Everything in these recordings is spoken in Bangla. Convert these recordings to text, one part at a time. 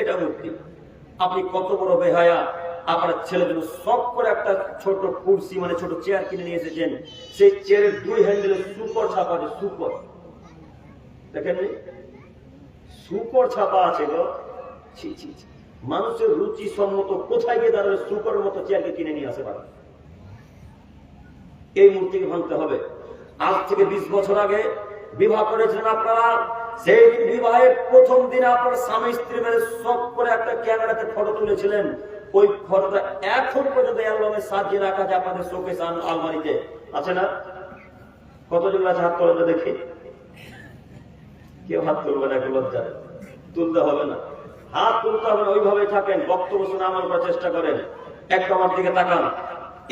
এটা মূর্তি। আপনি কত বড় বেহায়া, আপনার ছেলের জন্য সব করে একটা ছোট কুর্সি মানে ছোট চেয়ার কিনে নিয়ে এসেছেন, সেই চেয়ারের 2 হ্যান্ডেলে সুপর ছাপা আছে। সুপর দেখেননি? সুপর ছাপা আছে গো। ছি ছি ছি। মানুষের রুচি সম্মত কোথায় গিয়ে দাঁড়াবে সুপরের মতো চেয়ারকে কিনে নিয়ে আসে পারে? এই মূর্তিকে ভাঙতে হবে। আজ থেকে 20 বছর আগে বিবাহ করেছিলেন আপনারা, সেই বিবাহের প্রথম দিনে আপনার স্বামী স্ত্রী মিলে সব করে একটা ক্যামেরাতে ফটো তুলেছিলেন। ওই ফটোটা এখন পর্যন্ত অ্যালবামে সাজিয়ে রাখা আছে আপনাদের শোকেস আলমারিতে, আছে না? কতজন আছে হাত তোলেন দেখি। কেউ হাত তুলবে না, একটু লজ্জা তুলতে হবে না, হাত তুলতে হবে না, ওইভাবে থাকেন, বক্তব্য শুনে আমল করার চেষ্টা করেন। একটু আমার দিকে তাকান।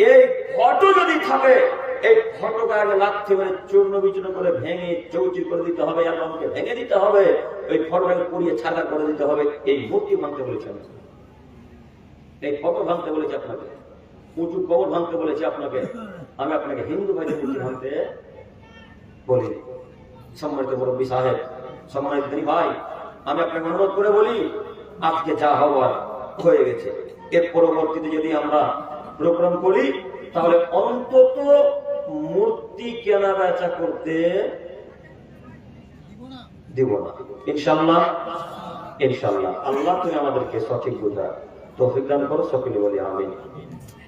এই ফটো যদি থাকে, এই ফটোকে আগে লাথি মেরে চূর্ণ বিচূর্ণ করে ভেঙে চৌচির করে দিতে হবে, অ্যালবামকে ভেঙে দিতে হবে, ওই ফটোটাকে পুড়িয়ে ছাড়া করে দিতে হবে। এই মূর্তি ভাঙতে বলেছেন, এই ফটো ভাঙতে বলেছে আপনাকে, উঁচু কবর ভাঙতে বলেছে আপনাকে। আমি আপনাকে হিন্দু ভাইদের মূর্তি ভাঙতে বলিনি। সম্মানিত মুরব্বী সাহেব, সম্মানিত ভাই, আমি আপনাকে অনুরোধ করে বলি, আজকে যা হওয়ার হয়ে গেছে। এর পরবর্তীতে যদি আমরা প্রোগ্রাম করি, তাহলে অন্তত মূর্তি কেনা বেচা করতে দিব না, ইনশাআল্লাহ। ইনশাআল্লাহ। আল্লাহ তুমি আমাদেরকে সঠিক বুঝা তৌফিক দান করো, সকলে বলি আমিন।